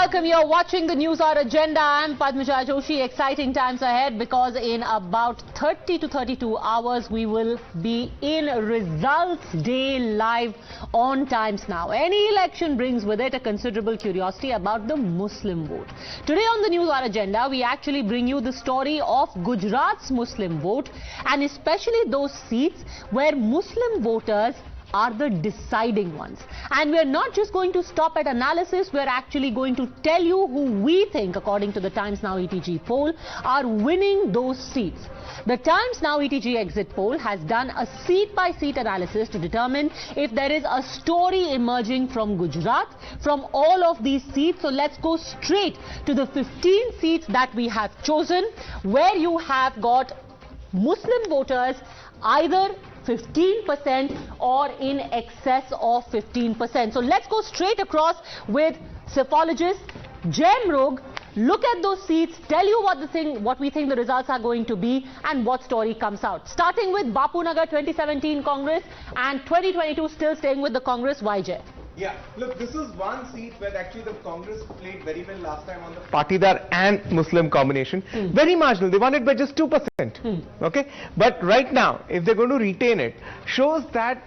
welcome. You're watching the Newshour Agenda. I'm Padmaja Joshi. Exciting times ahead because in about 30 to 32 hours we will be in results day live on Times Now. Any election brings with it a considerable curiosity about the Muslim vote. Today on the Newshour Agenda we actually bring you the story of Gujarat's Muslim vote, and especially those seats where Muslim voters are the deciding ones. And we're not just going to stop at analysis, we're actually going to tell you who we think, according to the Times Now ETG poll, are winning those seats. The Times Now ETG exit poll has done a seat-by-seat analysis to determine if there is a story emerging from Gujarat from all of these seats. So let's go straight to the 15 seats that we have chosen, where you have got Muslim voters either 15% or in excess of 15%. So let's go straight across with psephologist Jem Rog. Look at those seats, tell you what we think the results are going to be and what story comes out. Starting with Bapu Nagar 2017 Congress and 2022 still staying with the Congress. YJ. Yeah, look, this is one seat where actually the Congress played very well last time on the Patidar and Muslim combination. Very marginal, they won it by just 2%. Okay, but right now, if they're going to retain it, shows that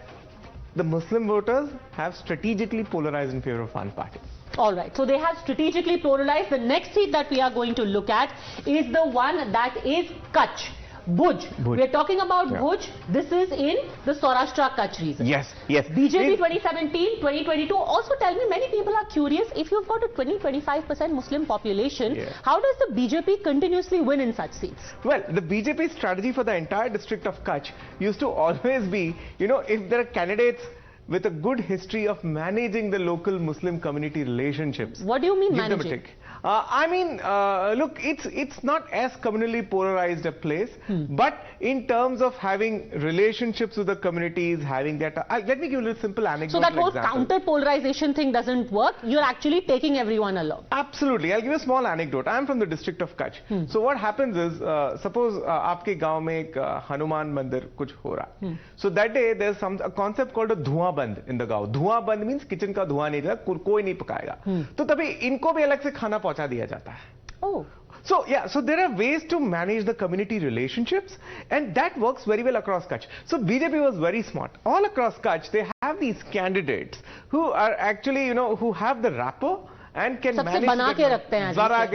the Muslim voters have strategically polarized in favor of one party. All right, so they have strategically polarized. The next seat that we are going to look at is the one that is Kutch. Bhuj. We are talking about Bhuj. This is in the Saurashtra Kutch region. Yes, yes. BJP 2017, 2022. Also tell me, many people are curious, if you've got a 20-25% Muslim population, how does the BJP continuously win in such seats? Well, the BJP strategy for the entire district of Kutch used to always be, if there are candidates with a good history of managing the local Muslim community relationships. What do you mean managing? Look, it's not as communally polarized a place, but in terms of having relationships with the communities, having that. Let me give you a simple anecdote. So that whole counter-polarization thing doesn't work. You're actually taking everyone along. Absolutely. I'll give you a small anecdote. I'm from the district of Kutch. So what happens is, suppose aapke gaon mein ek Hanuman mandir kuch ho raha. So that day there's a concept called a धुआं बंद in the गांव. धुआं बंद means kitchen का धुआं नहीं जाएगा, कोई नहीं पकाएगा. तो तभी इनको भी अलग से खाना पहुंचा दिया जाता है. Oh. So there are ways to manage the community relationships, and that works very well across Kutch. So BJP was very smart. All across Kutch, they have these candidates who are actually, who have the rapport and can manage के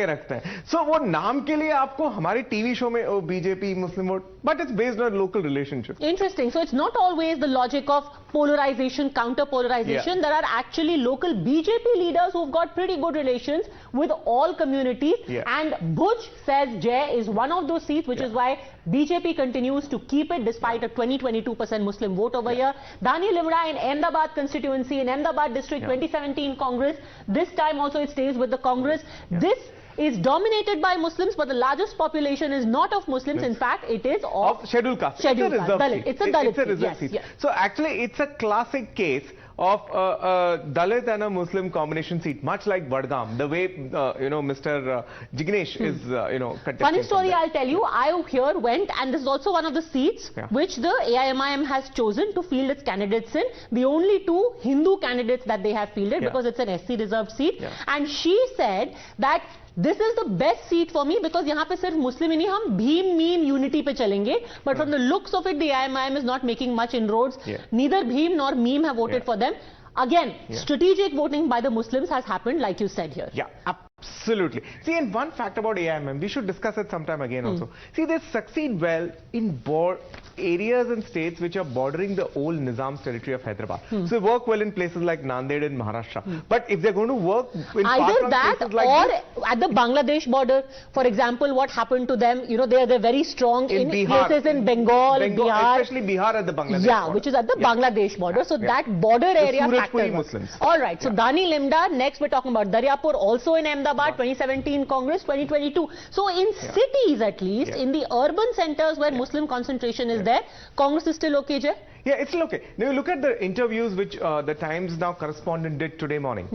रखते हैं. So वो नाम के लिए आपको हमारे TV show में BJP Muslim vote, but it's based on local relationships. Interesting. So it's not always the logic of polarization, counter-polarization. There are actually local BJP leaders who've got pretty good relations with all communities. And Bhuj, says Jay, is one of those seats, which is why BJP continues to keep it despite a 20-22% Muslim vote over here. Dani Limra in Ahmedabad constituency, in Ahmedabad district, 2017 Congress. This time also it stays with the Congress. This is dominated by Muslims, but the largest population is not of Muslims. In fact, it is of scheduled caste. Scheduled caste. Dalit. It's a Dalit seat. So actually, it's a classic case of a Dalit and a Muslim combination seat, much like Vadgam, the way, Mr. Jignesh is, contesting. Funny story I'll tell you, I here went, and this is also one of the seats which the AIMIM has chosen to field its candidates in. The only two Hindu candidates that they have fielded because it's an SC reserved seat. And she said that this is the best seat for me because यहाँ पे सिर्फ Muslim ही नहीं, हम Bhim Meme unity पे चलेंगे. But from the looks of it, the AIMIM is not making much inroads. Neither Bhim nor Meme have voted for them. Again, strategic voting by the Muslims has happened, like you said here. Yeah, absolutely. See, and one fact about AIMIM, we should discuss it sometime again also. See, they succeed well in areas and states which are bordering the old Nizam's territory of Hyderabad. So they work well in places like Nanded and Maharashtra. But if they're going to work in either that or at the Bangladesh border, for example, what happened to them, they're very strong in places in Bengal, Bihar. Especially Bihar at the Bangladesh border. Which is at the Bangladesh border. So that border area Muslims. All right. So Dani Limda, next we're talking about Daryapur, also in Ahmedabad, 2017 Congress, 2022. So in cities at least, in the urban centers where Muslim concentration is there, Congress is still okay, Jay? Yeah, it's still okay. Now you look at the interviews which the Times Now correspondent did today morning.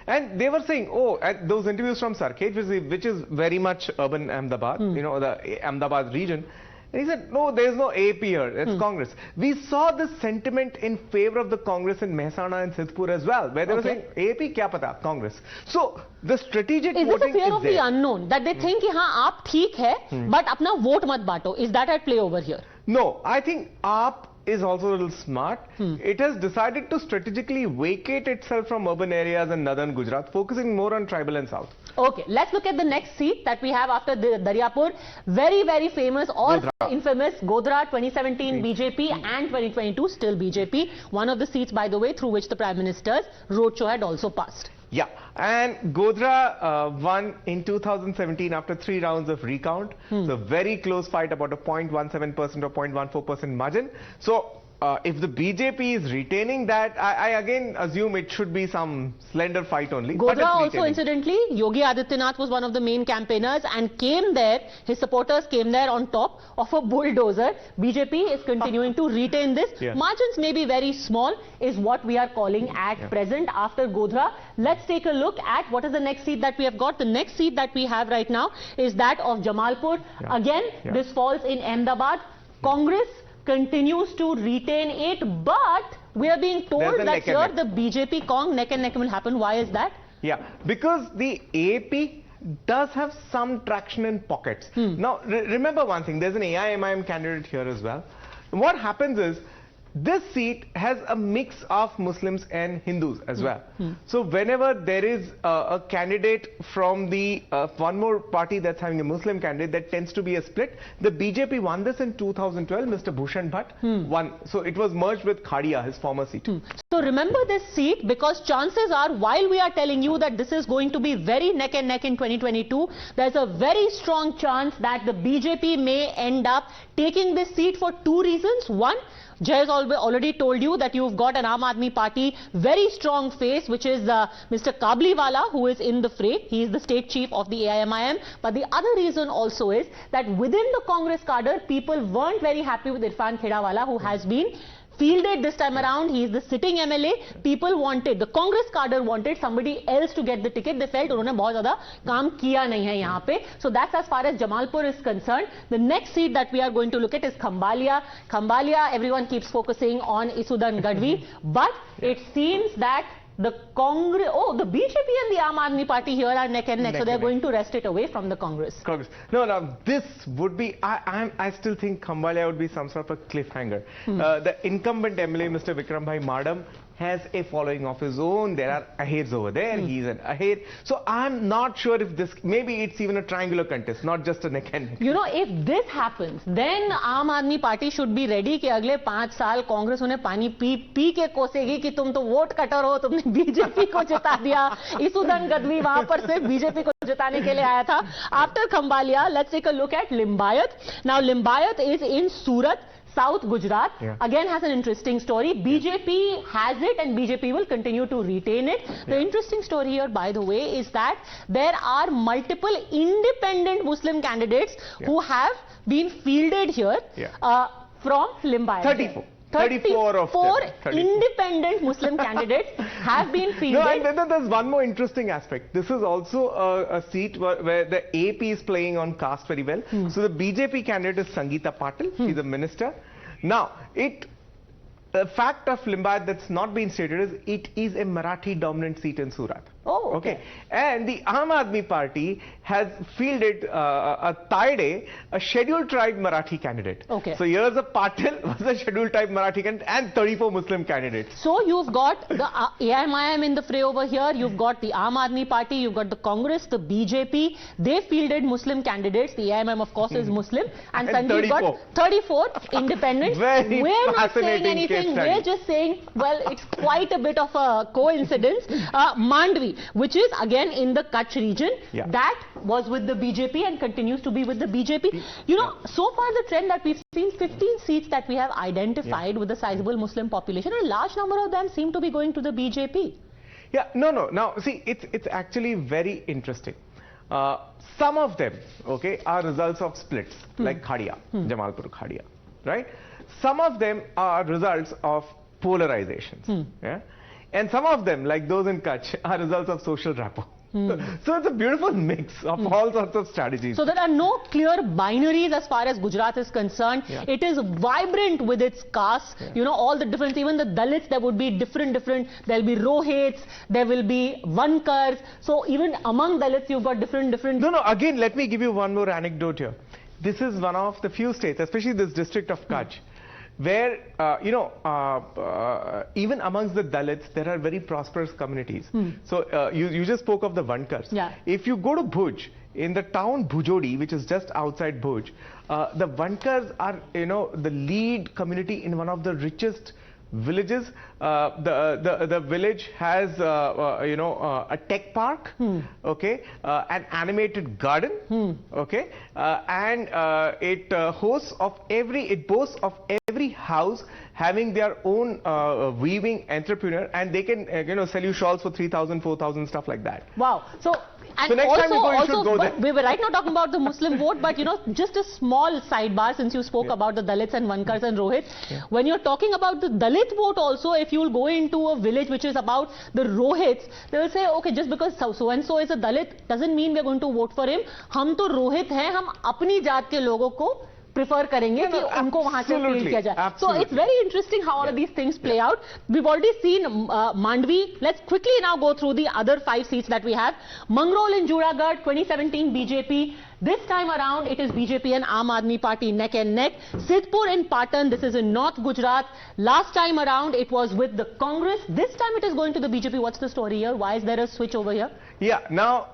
And they were saying, at those interviews from Sarkhej, which is very much urban Ahmedabad, the Ahmedabad region. And he said, no, there is no AP here, it's Congress. We saw this sentiment in favor of the Congress in Mehsana and Sidhpur as well, where they were saying, AP kya pata, Congress. So, the strategic is voting this a fear is of there. the unknown, that they think कि हाँ आप ठीक है, but अपना vote मत बांटो? Is that at play over here? No, I think AAP is also a little smart. It has decided to strategically vacate itself from urban areas in northern Gujarat, focusing more on tribal and south. Okay, let's look at the next seat that we have after the Daryapur. Very, very famous or infamous Godhra 2017 BJP and 2022 still BJP. One of the seats, by the way, through which the Prime Minister's roadshow had also passed. Yeah, and Godhra won in 2017 after 3 rounds of recount. So very close fight, about a 0.17% or 0.14% margin. So if the BJP is retaining that, I again assume it should be some slender fight only. Godhra also, incidentally, Yogi Adityanath was one of the main campaigners and came there, his supporters came there on top of a bulldozer. BJP is continuing to retain this. Margins may be very small, is what we are calling at present after Godhra. Let's take a look at what is the next seat that we have got. The next seat that we have right now is that of Jamalpur. Again, this falls in Ahmedabad. Congress continues to retain it, but we are being told that here the BJP Cong neck and neck will happen. Why is that? Yeah, because the AP does have some traction in pockets. Now, remember one thing, there's an AIMIM candidate here as well. What happens is, this seat has a mix of Muslims and Hindus as well. So whenever there is a candidate from the one more party that's having a Muslim candidate, that tends to be a split. The BJP won this in 2012. Mr. Bhushan Bhatt won. So it was merged with Khadia, his former seat. So remember this seat, because chances are, while we are telling you that this is going to be very neck and neck in 2022, there's a very strong chance that the BJP may end up taking this seat for 2 reasons. One, Jay has already told you that you've got an Aam Aadmi Party very strong face, which is Mr. Kabliwala, who is in the fray. He is the state chief of the AIMIM. But the other reason also is that within the Congress cadre, people weren't very happy with Irfan Khedawala, who has been fielded this time around. He is the sitting MLA. People wanted, the Congress cadre wanted somebody else to get the ticket. They felt उन्होंने बहुत ज़्यादा काम किया नहीं है यहाँ पे. So that's as far as Jamalpur is concerned. The next seat that we are going to look at is Khambalia. Khambalia, everyone keeps focusing on Isudan Gadvi, but it seems that the Congress, the BJP and the Aam Aadmi Party here are neck and neck, so they are going to wrest it away from the Congress. No, this would be, I still think Khambalia would be some sort of a cliffhanger. The incumbent MLA, Mr. Vikram Bhai Madam, has a following of his own. There are Ahers over there. He's an Aher. So I'm not sure if this, maybe it's even a triangular contest, not just a neck and neck. You know, if this happens, then Aam Aadmi Party should be ready कि अगले 5 साल कांग्रेस उन्हें पानी P के कोसेगी कि तुम तो vote cutter हो, तुमने बीजेपी को जिता दिया. इसुदन गदवी वहां पर से बीजेपी को जिताने के लिए आया था. After Khambalia, let's take a look at Limbayat. Now Limbayat is in Surat, South Gujarat. Again has an interesting story. BJP has it and BJP will continue to retain it. The interesting story here, by the way, is that there are multiple independent Muslim candidates who have been fielded here from Limbayat. 34 of them. 34 independent Muslim candidates have been fielded. No, and then there's one more interesting aspect. This is also a seat where the AP is playing on caste very well. So the BJP candidate is Sangeeta Patil. She's a minister. Now, the fact of Limbayat that's not been stated is it is a Marathi dominant seat in Surat. Oh, okay. And the Aam Aadmi Party has fielded a Taide, a scheduled tribe Marathi candidate. Okay. So here's a Patil was a scheduled tribe Marathi candidate and 34 Muslim candidates. So you've got the AIMIM in the fray over here. You've got the Aam Aadmi Party. You've got the Congress, the BJP. They fielded Muslim candidates. The AIMIM, of course, is Muslim. And Sanjeev got 34 independent. We're not saying anything. We're just saying, well, it's quite a bit of a coincidence. Mandvi, which is again in the Kutch region, that was with the BJP and continues to be with the BJP. You know, so far the trend that we've seen, 15 seats that we have identified with a sizable Muslim population, a large number of them seem to be going to the BJP. Yeah, no. Now, see, it's actually very interesting. Some of them, are results of splits, like Khadia, Jamalpur Khadia, right? Some of them are results of polarizations, and some of them, like those in Kutch, are results of social rapport. So it's a beautiful mix of all sorts of strategies. So there are no clear binaries as far as Gujarat is concerned. It is vibrant with its castes. You know, all the different, even the Dalits, there would be different. There'll be Rohits, there will be Vankars. So even among Dalits, you've got different. No, again, let me give you one more anecdote here. This is one of the few states, especially this district of Kutch, where, even amongst the Dalits, there are very prosperous communities. So you just spoke of the Vankars. If you go to Bhuj, in the town Bhujodi, which is just outside Bhuj, the Vankars are, the lead community in one of the richest villages. The village has a tech park, okay, an animated garden, okay, and it boasts of every house having their own weaving entrepreneur, and they can sell you shawls for 3,000, 4,000, stuff like that. Wow. So next time you should go there. We were right now talking about the Muslim vote, but just a small sidebar, since you spoke about the Dalits and Vankars and Rohits. When you're talking about the Dalit vote also, if you'll go into a village which is about the Rohits, they will say, okay, just because so and so is a Dalit doesn't mean we're going to vote for him. हम तो रोहित हैं, हम अपनी जात के लोगों को prefer करेंगे कि उनको वहां से फील किया जाए. So it's very interesting how all of these things play out. We've already seen Mandvi. Let's quickly now go through the other 5 seats that we have. Mangrol in Juragarh, 2017 BJP. This time around, it is BJP and Aam Aadmi Party neck and neck. Sidhpur in Patan, this is in North Gujarat. Last time around, it was with the Congress. This time it is going to the BJP. What's the story here? Why is there a switch over here? Yeah, now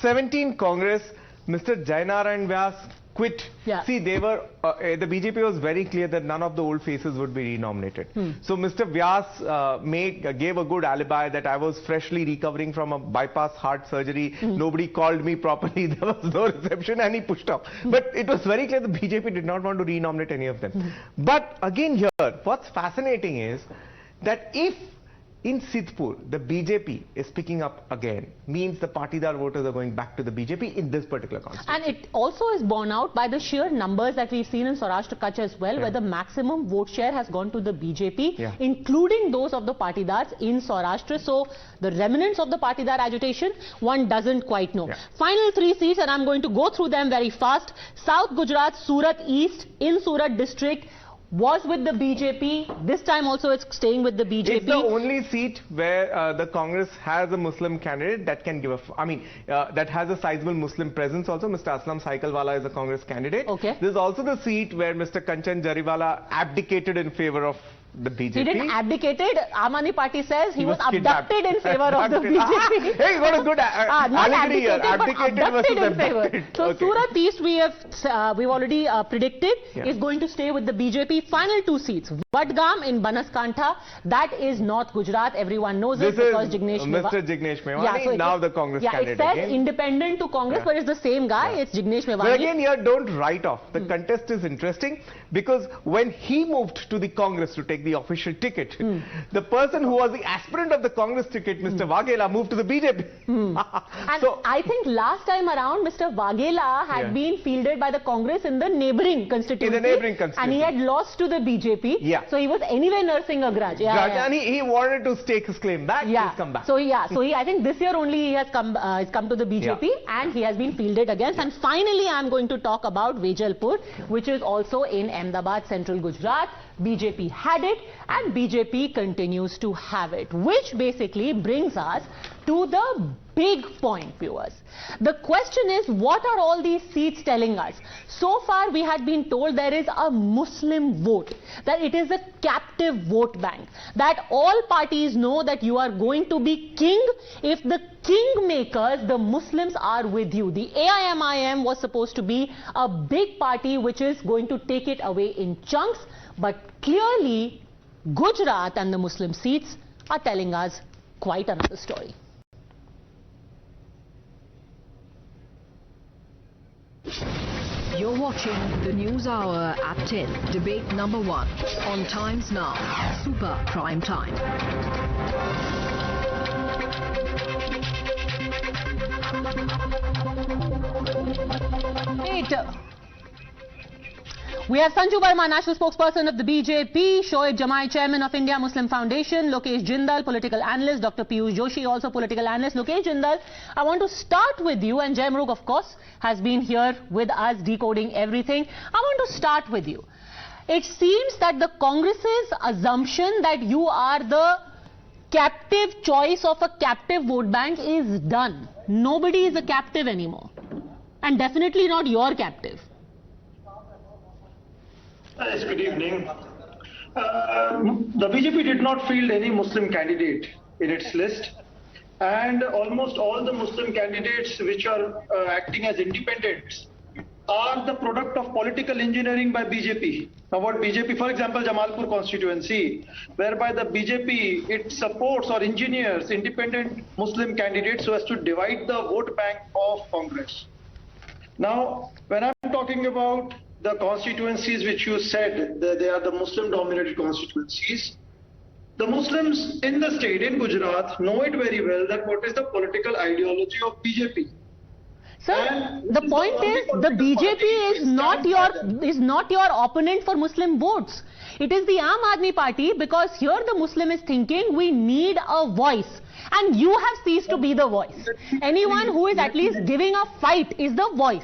17 Congress, Mr. Jainarayan Vyas quit. See, they were, the BJP was very clear that none of the old faces would be renominated. So Mr. Vyas gave a good alibi that I was freshly recovering from a bypass heart surgery. Nobody called me properly. There was no reception, and he pushed off. But it was very clear the BJP did not want to renominate any of them. But again here, what's fascinating is that if in Sidhpur, the BJP is picking up again, means the Patidar voters are going back to the BJP in this particular constituency. And it also is borne out by the sheer numbers that we've seen in Saurashtra Kutch as well, where the maximum vote share has gone to the BJP, including those of the Patidars in Saurashtra. So the remnants of the Patidar agitation, one doesn't quite know. Final 3 seats, and I'm going to go through them very fast. South Gujarat, Surat East in Surat district was with the BJP. This time also it's staying with the BJP. It's the only seat where the Congress has a Muslim candidate that can give that has a sizable Muslim presence also. Mr. Aslam Saikalwala is a Congress candidate. This is also the seat where Mr. Kanchan Jariwala abdicated in favor of the BJP. He didn't abdicated. Aam Aadmi Party says he was abducted in favor of the BJP. Hey, you got a good allegory here. Abdicated versus abducted. So Surat East, we've already predicted is going to stay with the BJP. Final 2 seats. Vadgam in Banaskantha, that is North Gujarat. Everyone knows it because Mr. Jignesh Mewani, now the Congress candidate. It says independent to Congress, but it's the same guy. It's Jignesh Mewani. But again, here don't write off. The contest is interesting because when he moved to the Congress to take the official ticket, the person who was the aspirant of the Congress ticket, Mr. Waghela, moved to the BJP. And so, I think last time around, Mr. Waghela had been fielded by the Congress in the neighbouring constituency. And he had lost to the BJP. So he was anyway nursing a grudge. And he wanted to stake his claim back. He's come back. So I think this year only he has come to the BJP and he has been fielded against. And finally, I'm going to talk about Vejalpur, which is also in Ahmedabad, central Gujarat. BJP had it and BJP continues to have it, which basically brings us to the big point, viewers. The question is, what are all these seats telling us? So far, we had been told there is a Muslim vote, that it is a captive vote bank, that all parties know that you are going to be king if the kingmakers, the Muslims, are with you. The AIMIM was supposed to be a big party which is going to take it away in chunks, but clearly, Gujarat and the Muslim seats are telling us quite another story. You're watching the News Hour at 10, debate number 1 on Times Now, Super Prime Time. We have Sanju Verma, National Spokesperson of the BJP, Shoaib Jamai, Chairman of India Muslim Foundation, Lokesh Jindal, Political Analyst, Dr. Piyush Joshi, also Political Analyst. Lokesh Jindal, I want to start with you, and Jai Mrug, of course, has been here with us decoding everything. I want to start with you. It seems that the Congress's assumption that you are the captive choice of a captive vote bank is done. Nobody is a captive anymore. And definitely not your captive. Yes, good evening. The BJP did not field any Muslim candidate in its list, and almost all the Muslim candidates which are acting as independents are the product of political engineering by BJP. Now what BJP, for example, Jamalpur constituency, whereby the BJP, it supports or engineers independent Muslim candidates so as to divide the vote bank of Congress. Now, when I'm talking about the constituencies which you said, they are the Muslim-dominated constituencies. The Muslims in the state, in Gujarat, know it very well that what is the political ideology of BJP. Sir, the point is the BJP is not your opponent for Muslim votes. It is the Aam Aadmi Party, because here the Muslim is thinking we need a voice. And you have ceased to be the voice. Anyone who is at least giving a fight is the voice.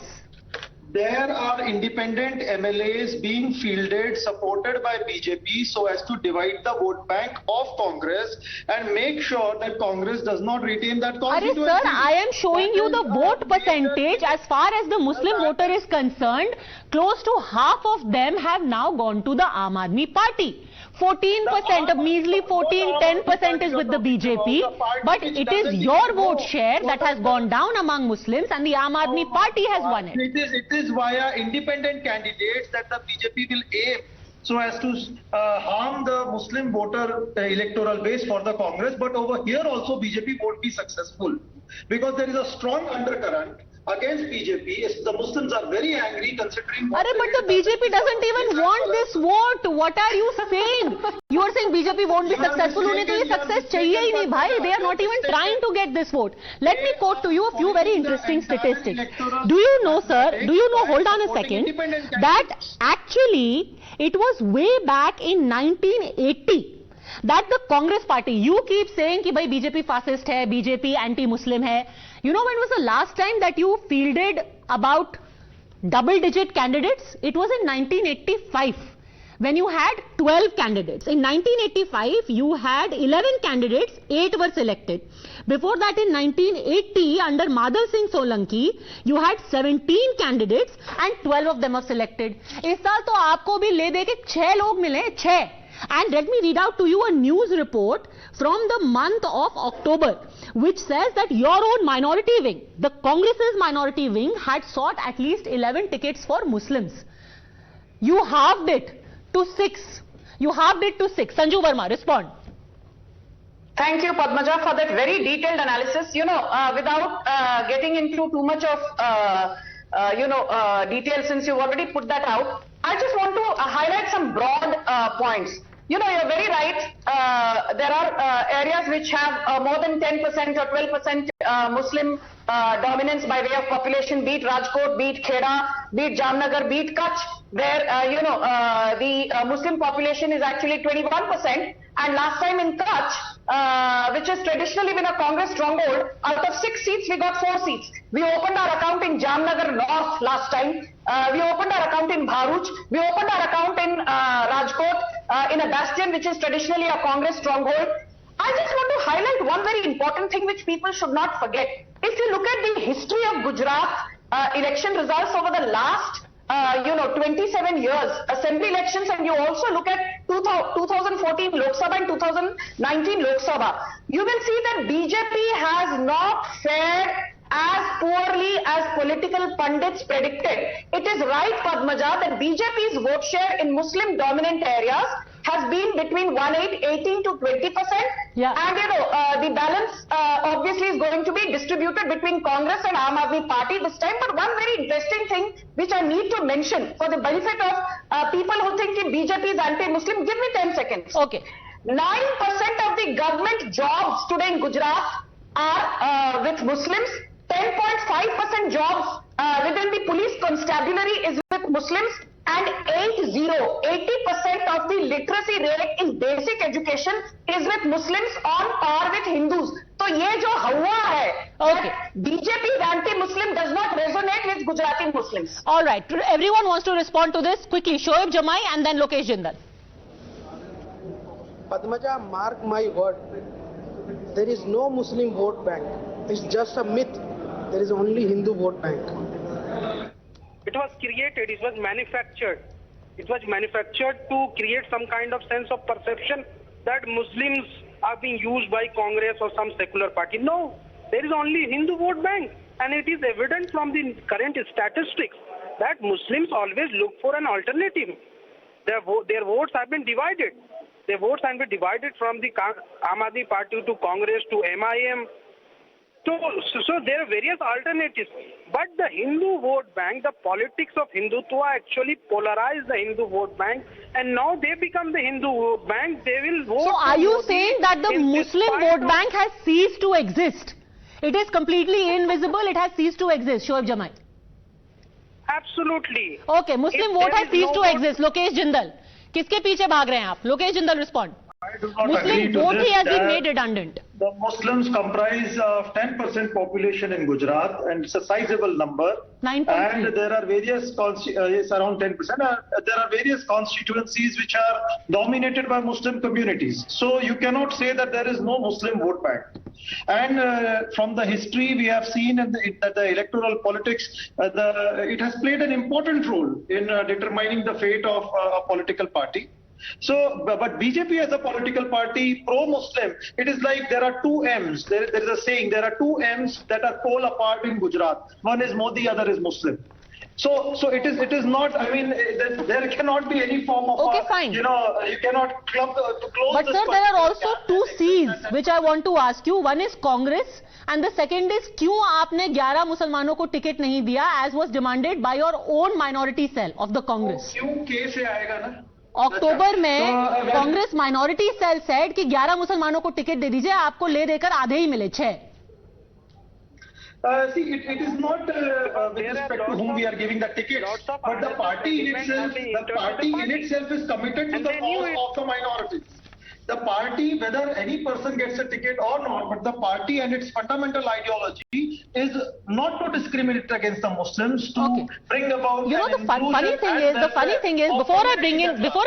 There are independent MLAs being fielded, supported by BJP so as to divide the vote bank of Congress and make sure that Congress does not retain that constituency. Sir, I am showing you the vote percentage. As far as the Muslim voter is concerned, close to half of them have now gone to the Aam Aadmi Party. 14%, a measly 10% is with the BJP, but it is your vote share that has gone down among Muslims, and the Aam Aadmi Party has won it. It is via independent candidates that the BJP will aim so as to harm the Muslim voter electoral base for the Congress. But over here also BJP won't be successful, because there is a strong undercurrent against BJP. The Muslims are very angry considering... But the BJP doesn't even want this vote. What are you saying? You are saying BJP won't be successful. Unhe to ye success chahiye hi nahi, bhai. They are not even trying to get this vote. Let me quote to you a few very interesting statistics. Do you know, sir, hold on a second, that actually it was way back in 1980 that the Congress party, you keep saying ki bhai BJP fascist hai, BJP anti-Muslim hai. You know when was the last time that you fielded about double-digit candidates? It was in 1985 when you had 12 candidates. In 1985, you had 11 candidates, 8 were selected. Before that, in 1980, under Madhav Singh Solanki, you had 17 candidates and 12 of them were selected. Is saal to aapko bhi le de ke 6 log mile, 6. And let me read out to you a news report from the month of October, which says that your own minority wing, the Congress's minority wing, had sought at least 11 tickets for Muslims. You halved it to 6. Sanju Verma, respond. Thank you, Padmaja, for that very detailed analysis. Without getting into too much of detail, since you've already put that out, I just want to highlight some broad points. You're very right. There are areas which have more than 10% or 12% Muslim dominance by way of population, be it Rajkot, be it Kheda, be it Jamnagar, be it Kutch, where the Muslim population is actually 21%. And last time in Kutch, which has traditionally been a Congress stronghold, out of 6 seats, we got 4 seats. We opened our account in Jamnagar North last time. We opened our account in Bharuch. We opened our account in Rajkot, in a bastion which is traditionally a Congress stronghold. I just want to highlight one very important thing which people should not forget. If you look at the history of Gujarat election results over the last 27 years, assembly elections, and you also look at 2014 Lok Sabha and 2019 Lok Sabha, you will see that BJP has not fared as poorly as political pundits predicted. It is right, Padmaja, that BJP's vote share in Muslim dominant areas has been between 18 to 20%. Yeah. And the balance obviously is going to be distributed between Congress and Aam Aadmi Party this time. But one very interesting thing which I need to mention for the benefit of people who think that BJP is anti-Muslim, give me 10 seconds. Okay. 9% of the government jobs today in Gujarat are with Muslims. 10.5% jobs within the police constabulary is with Muslims. and 80% of the literacy rate in basic education is with Muslims on par with Hindus. So ये जो हवा है, BJP anti-Muslim does not resonate with Gujarati Muslims. All right, everyone wants to respond to this quickly. Shoaib Jamai and then Lokesh Jindal. Padmaja, mark my word. There is no Muslim vote bank. It's just a myth. There is only Hindu vote bank. It was created, it was manufactured. It was manufactured to create some kind of sense of perception that Muslims are being used by Congress or some secular party. No, there is only Hindu vote bank, and it is evident from the current statistics that Muslims always look for an alternative. Their votes have been divided. Their votes have been divided from the Aam Aadmi Party to Congress to MIM. So there are various alternatives. But the Hindu vote bank, the politics of Hindutva actually polarized the Hindu vote bank, and now they become the Hindu vote bank. They will vote. So are you saying that the Muslim vote bank has ceased to exist? It is completely invisible. It has ceased to exist. Shoaib Jamai. Absolutely. Okay, Muslim vote has ceased to exist. Lokesh Jindal. किसके पीछे भाग रहे हैं आप? Lokesh Jindal respond. Muslim vote has been made redundant. The Muslims comprise of 10% population in Gujarat, and it's a sizable number. 9.3. And there are various, yes, around 10%. There are various constituencies which are dominated by Muslim communities. So you cannot say that there is no Muslim vote bank. And from the history we have seen that the electoral politics, it has played an important role in determining the fate of a political party. So, but BJP as a political party, pro-Muslim, it is like there are two M's. There is a saying, there are two M's that are pole apart in Gujarat. One is Modi, other is Muslim. So it is not, I mean, there cannot be any form of, fine. You cannot club to close. But sir, there are also two C's which I want to ask you. One is Congress and the second is क्यों आपने 11 मुसलमानों को ticket नहीं दिया as was demanded by your own minority cell of the Congress. क्यों के से आएगा ना? अक्टूबर में कांग्रेस माइनॉरिटी सेल सेड कि 11 मुसलमानों को टिकट दे दीजिए, आपको ले देकर आधे ही मिले 6. See, it is not with respect to whom we are giving the tickets, but the party in itself is committed to the cause of the minorities. The party, whether any person gets a ticket or not, but the party and its fundamental ideology is not to discriminate against the Muslims, to bring about. You know, the funny thing is, before I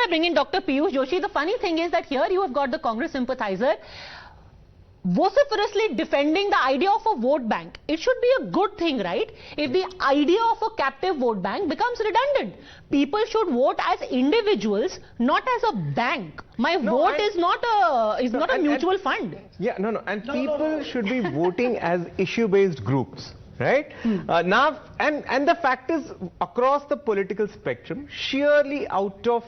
bring in Dr. Piyush Joshi, the funny thing is that here you have got the Congress sympathizer vociferously defending the idea of a vote bank. It should be a good thing, right? If the idea of a captive vote bank becomes redundant, people should vote as individuals, not as a bank. My vote is not a mutual fund. Yeah, and people should be voting as issue-based groups. Right? Now, and the fact is, across the political spectrum, sheerly out of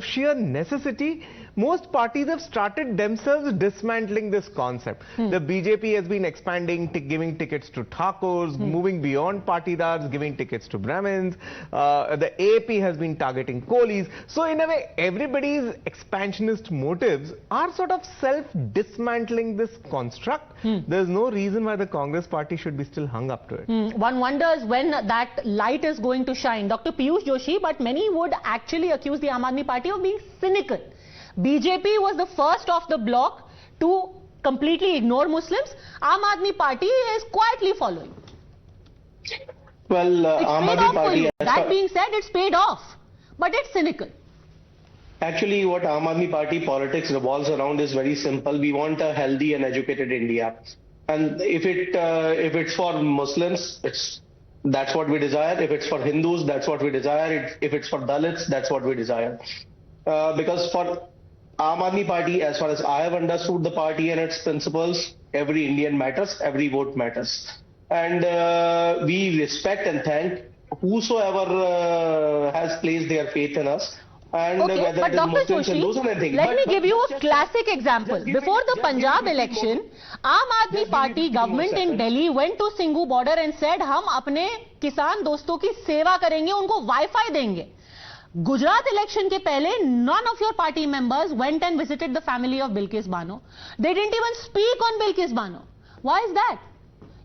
sheer necessity, most parties have started themselves dismantling this concept. The BJP has been expanding, giving tickets to Thakurs, moving beyond Patidars, giving tickets to Brahmins. The AAP has been targeting Kohlis. So in a way, everybody's expansionist motives are sort of self-dismantling this construct. There's no reason why the Congress party should be still hung up to it. One wonders when that light is going to shine. Dr. Piyush Joshi, but many would actually accuse the Aam Aadmi Party of being cynical. BJP was the first of the bloc to completely ignore Muslims. Aam Aadmi Party is quietly following. Well, Aam Aadmi Party. That being said, it's paid off, but it's cynical. Actually, what Aam Aadmi Party politics revolves around is very simple. We want a healthy and educated India, and if it's for Muslims, that's what we desire. If it's for Hindus, that's what we desire. If it's for Dalits, that's what we desire. Because for Aam Aadmi Party, as far as I have understood the party and its principles, every Indian matters, every vote matters. And we respect and thank whosoever has placed their faith in us. And whether but it is Dr. Muslims, Joshi, Hindus, or anything. let me give you a classic example. Before the Punjab election, Aam Aadmi Party government in Delhi went to Singhu border and said, हम अपने किसान दोस्तों की सेवा करेंगे, उनको Wi-Fi देंगे. Gujarat election के पहले, none of your party members went and visited the family of Bilkis Bano. They didn't even speak on Bilkis Bano. Why is that?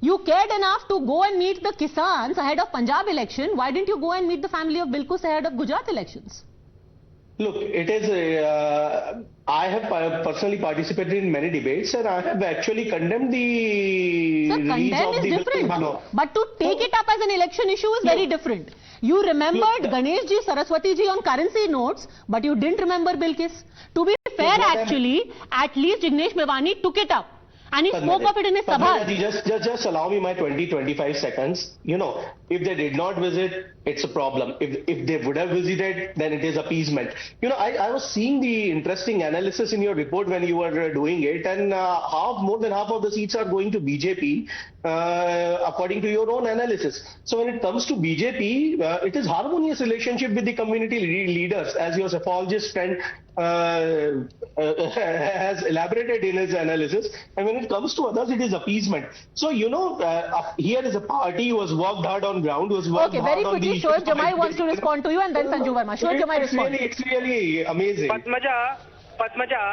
You cared enough to go and meet the Kisans ahead of Punjab election. Why didn't you go and meet the family of Bilkus ahead of Gujarat elections? Look, it is. I have personally participated in many debates, and I have actually condemned the release of the different. But to take it up as an election issue is very different. You remembered Ganesh ji, Saraswati ji on currency notes, but you didn't remember Bilkis. To be fair, actually, at least Jignesh Mevani took it up. And he spoke of it in his sabha. Just allow me my 20-25 seconds. You know, if they did not visit, it's a problem. If they would have visited, then it is appeasement. You know, I was seeing the interesting analysis in your report when you were doing it, and more than half of the seats are going to BJP, according to your own analysis. So when it comes to BJP, it is harmonious relationship with the community leaders, as your psephologist friend has elaborated in his analysis. And when it comes to others, it is appeasement. So, you know, here is a party who has worked hard on ground, who has worked hard on the... Shoaib Jamai wants to respond to you, and then Sanju Verma. Shoaib Jamai respond. It's really amazing. Padmaja,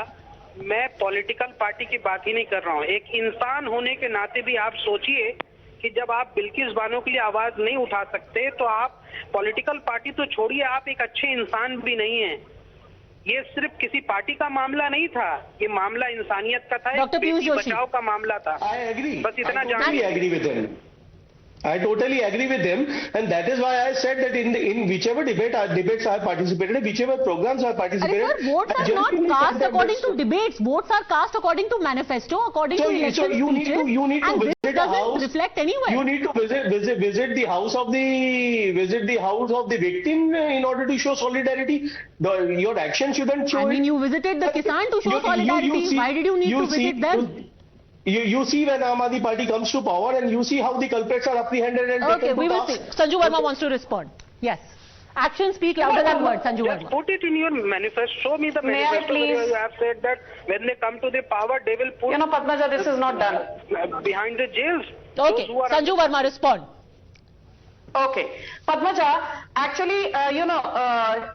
मैं political party की बात ही नहीं कर रहा हूँ. एक इंसान होने के नाते भी आप सोचिए कि जब आप बिल्किस बानो के लिए आवाज नहीं उठा सकते, तो आप पॉलिटिकल पार्टी तो छोड़िए, आप एक अच्छे इंसान भी नहीं हैं. ये सिर्फ किसी पार्टी का मामला नहीं था, ये मामला इंसानियत का था, बेटी बचाओ का मामला था. बस इतना जानिए. I totally agree with him, and that is why I said that in whichever debates I have participated, whichever programs I have participated. Sir, votes are not cast according to debates. Votes are cast according to manifesto, according to election speeches. You need to visit a house. Reflect anywhere. You need to visit the house of the victim in order to show solidarity. Your action shouldn't show. I mean, you visited the Kisan to show solidarity. Why did you need to visit them? You see when Aam Aadmi Party comes to power, and you see how the culprits are apprehended and taken to task. Okay, we will see. Sanju Verma wants to respond. Yes. Actions speak louder than words, Sanju Verma. Just put it in your manifesto. Show me the manifesto where you have said that when they come to the power, they will put... You know, Padmaja, this is not done. Behind the jails. Okay, Sanju Verma, respond. Okay. Padmaja, actually,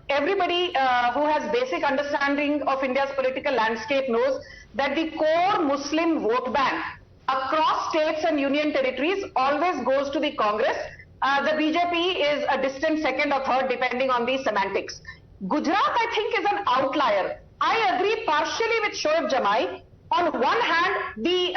everybody who has basic understanding of India's political landscape knows that the core Muslim vote bank across states and union territories always goes to the Congress. The BJP is a distant second or third depending on the semantics. Gujarat, I think, is an outlier. I agree partially with Shoaib Jamai. On one hand, the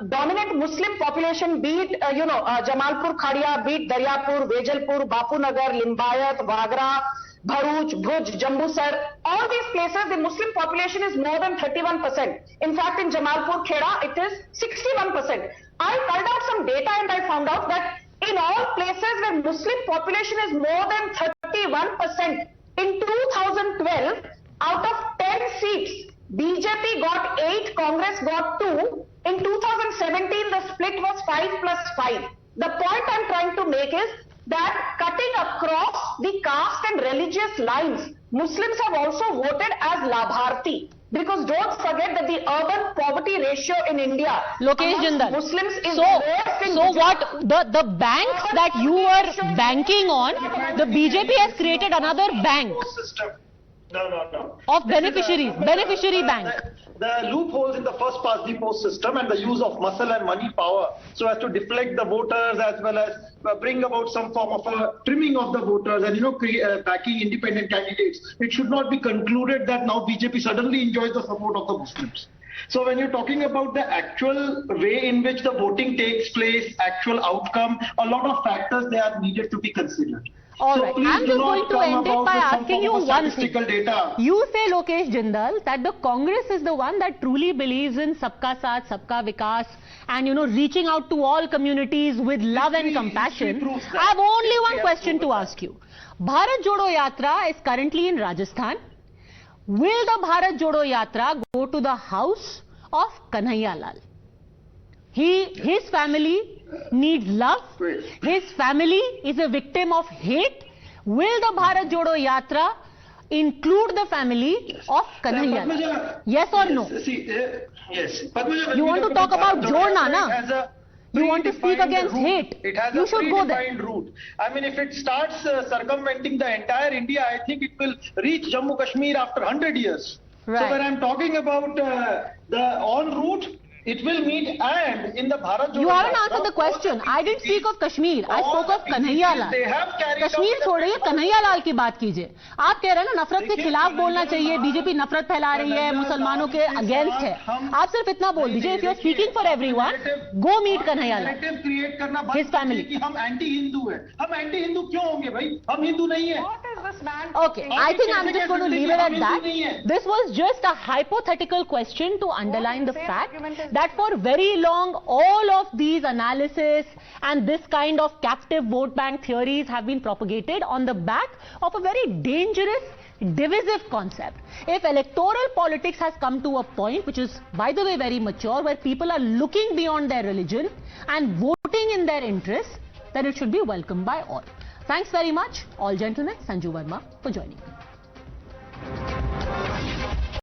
dominant Muslim population, be it, Jamalpur, Khadia, be it Daryapur, Vejalpur, Bapunagar, Limbayat, Wagra, Bharuch, Bhuj, Jambusar, all these places, the Muslim population is more than 31%. In fact, in Jamalpur, Kheda, it is 61%. I culled out some data and I found out that in all places where Muslim population is more than 31%, in 2012, out of 10 seats, BJP got 8, Congress got 2. In 2017, the split was 5+5. The point I'm trying to make is that cutting across the caste and religious lines, Muslims have also voted as Labharti. Because don't forget that the urban poverty ratio in India Lokesh Jindal. Muslims is so what the banks that you were banking on, the BJP has created another bank. No. Of beneficiary bank. The loopholes in the first past the post system and the use of muscle and money power so as to deflect the voters as well as bring about some form of a trimming of the voters and backing independent candidates. It should not be concluded that now BJP suddenly enjoys the support of the Muslims. So when you're talking about the actual way in which the voting takes place, actual outcome, a lot of factors they are needed to be considered. All right. I'm just going to end it by asking you one thing. Data. You say, Lokesh Jindal, that the Congress is the one that truly believes in Sabka Saath, Sabka Vikas and, reaching out to all communities with love and compassion. I have only one question to ask you. Bharat Jodo Yatra is currently in Rajasthan. Will the Bharat Jodo Yatra go to the house of Kanhaiya Lal? His family needs love. His family is a victim of hate. Will the Bharat Jodo Yatra include the family of Kanhaiya Lal? Yes or no? Yes. You want to talk about Jorna, na? You want to speak against hate. It has you a should go there. predefined route. I mean, if it starts circumventing the entire India, I think it will reach Jammu Kashmir after 100 years. Right. So when I'm talking about the en route, It will meet, and in the Bharat You haven't answered the question. I didn't speak of Kashmir. I spoke of Kanhaiya Lal. Kashmir छोड़िए, कन्हैया लाल की बात कीजिए. आप कह रहे हैं ना नफरत के खिलाफ बोलना चाहिए, बीजेपी नफरत फैला रही है, मुसलमानों के अगेंस्ट है. आप सिर्फ इतना बोल दीजिए, if you are speaking for everyone, go meet Kanhaiya Lal. Create करना His family. कि हम एंटी हिंदू हैं. हम एंटी हिंदू क्यों होंगे भाई? हम हिंदू नहीं है. Okay, I think I'm just going to leave it at that. This was just a hypothetical question to underline the fact that for very long all of these analysis and this kind of captive vote bank theories have been propagated on the back of a very dangerous divisive concept. If electoral politics has come to a point which is, by the way, very mature, where people are looking beyond their religion and voting in their interests, then it should be welcomed by all. Thanks very much, all gentlemen. Sanju Verma for joining me.